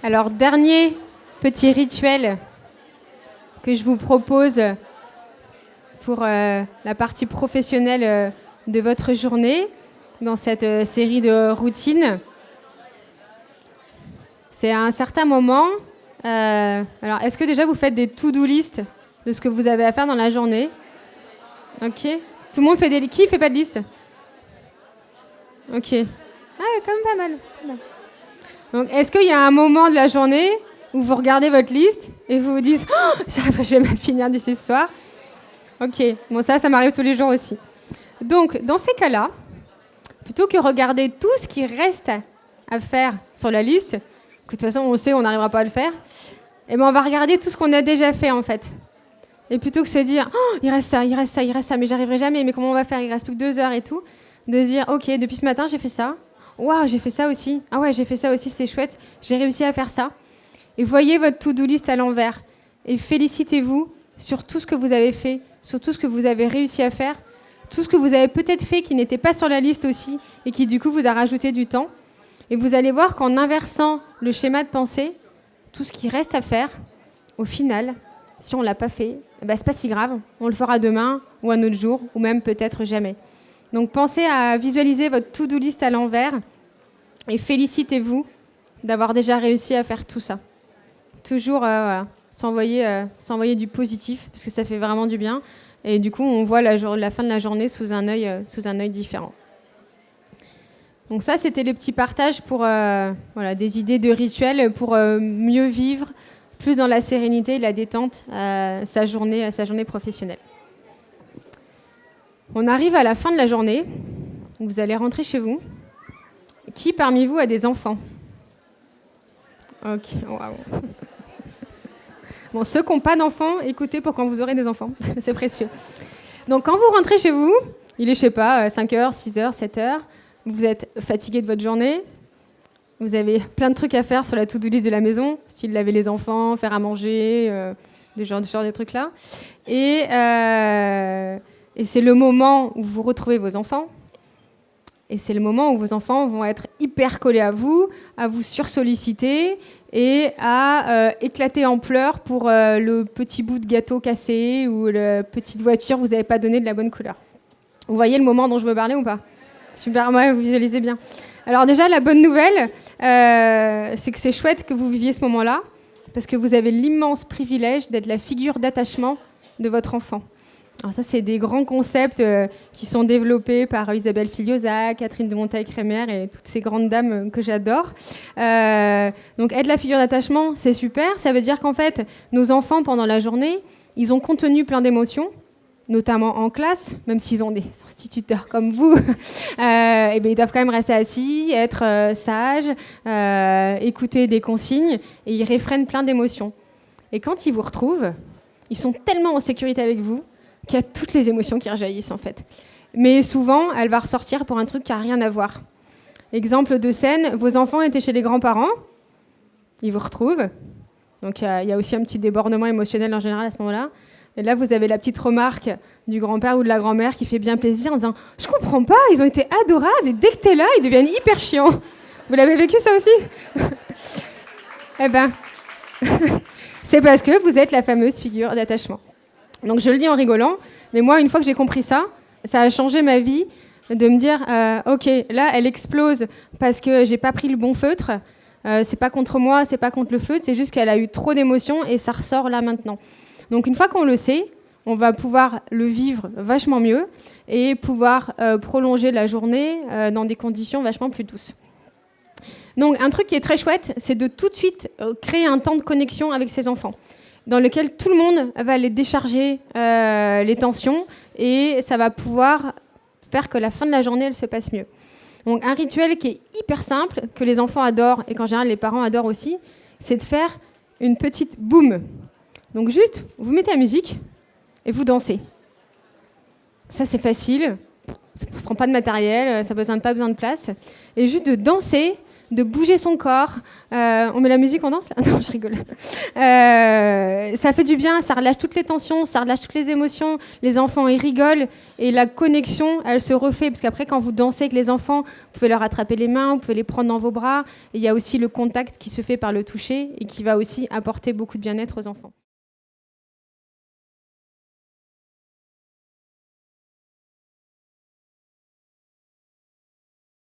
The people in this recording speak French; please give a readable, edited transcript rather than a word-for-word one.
Alors, dernier petit rituel que je vous propose pour la partie professionnelle de votre journée dans cette série de routines. C'est à un certain moment. Alors, est-ce que déjà vous faites des to-do list de ce que vous avez à faire dans la journée? Ok. Tout le monde fait des... Qui fait pas de liste? Ok. Ah, quand même pas mal. Pas mal. Donc, est-ce qu'il y a un moment de la journée où vous regardez votre liste et vous vous dites oh, je vais finir d'ici ce soir? Ok. Bon, ça m'arrive tous les jours aussi. Donc, dans ces cas-là, plutôt que regarder tout ce qui reste à faire sur la liste, que de toute façon on sait on n'arrivera pas à le faire, eh ben on va regarder tout ce qu'on a déjà fait en fait. Et plutôt que de se dire oh, il reste ça, mais j'arriverai jamais, mais comment on va faire? Il reste plus que 2 heures et tout. De se dire ok, depuis ce matin j'ai fait ça. Waouh, j'ai fait ça aussi. Ah ouais, j'ai fait ça aussi, c'est chouette. J'ai réussi à faire ça. Et voyez votre to-do list à l'envers. Et félicitez-vous sur tout ce que vous avez fait, sur tout ce que vous avez réussi à faire, tout ce que vous avez peut-être fait qui n'était pas sur la liste aussi et qui du coup vous a rajouté du temps. Et vous allez voir qu'en inversant le schéma de pensée, tout ce qui reste à faire, au final, si on ne l'a pas fait, eh ben, c'est pas si grave. On le fera demain ou un autre jour ou même peut-être jamais. Donc pensez à visualiser votre to-do list à l'envers et félicitez-vous d'avoir déjà réussi à faire tout ça. Toujours voilà, s'envoyer du positif parce que ça fait vraiment du bien. Et du coup, on voit la fin de la journée sous un œil différent. Donc ça, c'était le petit partage pour des idées de rituels pour mieux vivre, plus dans la sérénité et la détente, sa journée professionnelle. On arrive à la fin de la journée. Vous allez rentrer chez vous. Qui parmi vous a des enfants? Ok, waouh. Bon, ceux qui n'ont pas d'enfants, écoutez pour quand vous aurez des enfants. C'est précieux. Donc quand vous rentrez chez vous, il est, je sais pas, 5h, 6h, 7h. Vous êtes fatigué de votre journée, vous avez plein de trucs à faire sur la to-do list de la maison, style laver les enfants, faire à manger, ce genre de trucs-là. Et c'est le moment où vous retrouvez vos enfants. Et c'est le moment où vos enfants vont être hyper collés à vous sursolliciter et à éclater en pleurs pour le petit bout de gâteau cassé ou la petite voiture que vous n'avez pas donné de la bonne couleur. Vous voyez le moment dont je veux parler ou pas? Super, ouais, vous visualisez bien. Alors déjà, la bonne nouvelle, c'est que c'est chouette que vous viviez ce moment-là, parce que vous avez l'immense privilège d'être la figure d'attachement de votre enfant. Alors ça, c'est des grands concepts qui sont développés par Isabelle Filiosa, Catherine de Monteil-Crémer et toutes ces grandes dames que j'adore. Donc être la figure d'attachement, c'est super. Ça veut dire qu'en fait, nos enfants, pendant la journée, ils ont contenu plein d'émotions, notamment en classe, même s'ils ont des instituteurs comme vous, et bien ils doivent quand même rester assis, être sages, écouter des consignes, et ils réfrènent plein d'émotions. Et quand ils vous retrouvent, ils sont tellement en sécurité avec vous qu'il y a toutes les émotions qui rejaillissent en fait. Mais souvent, elle va ressortir pour un truc qui n'a rien à voir. Exemple de scène, vos enfants étaient chez les grands-parents, ils vous retrouvent, donc il y a aussi un petit débordement émotionnel en général à ce moment-là. Et là, vous avez la petite remarque du grand-père ou de la grand-mère qui fait bien plaisir en disant « Je comprends pas, ils ont été adorables et dès que t'es là, ils deviennent hyper chiants. » Vous l'avez vécu ça aussi? Eh ben, c'est parce que vous êtes la fameuse figure d'attachement. Donc je le dis en rigolant, mais moi, une fois que j'ai compris ça, ça a changé ma vie de me dire « Ok, là, elle explose parce que j'ai pas pris le bon feutre. C'est pas contre moi, c'est pas contre le feutre, c'est juste qu'elle a eu trop d'émotions et ça ressort là maintenant. » Donc une fois qu'on le sait, on va pouvoir le vivre vachement mieux et pouvoir prolonger la journée dans des conditions vachement plus douces. Donc un truc qui est très chouette, c'est de tout de suite créer un temps de connexion avec ses enfants, dans lequel tout le monde va aller décharger les tensions et ça va pouvoir faire que la fin de la journée, elle se passe mieux. Donc un rituel qui est hyper simple, que les enfants adorent et qu'en général les parents adorent aussi, c'est de faire une petite boum. Donc juste, vous mettez la musique et vous dansez. Ça, c'est facile. Ça ne prend pas de matériel, ça n'a pas besoin de place. Et juste de danser de bouger son corps. On met la musique, on danse là? Non, je rigole. Ça fait du bien, ça relâche toutes les tensions, ça relâche toutes les émotions. Les enfants, ils rigolent et la connexion, elle se refait. Parce qu'après, quand vous dansez avec les enfants, vous pouvez leur attraper les mains, vous pouvez les prendre dans vos bras. Et il y a aussi le contact qui se fait par le toucher et qui va aussi apporter beaucoup de bien-être aux enfants.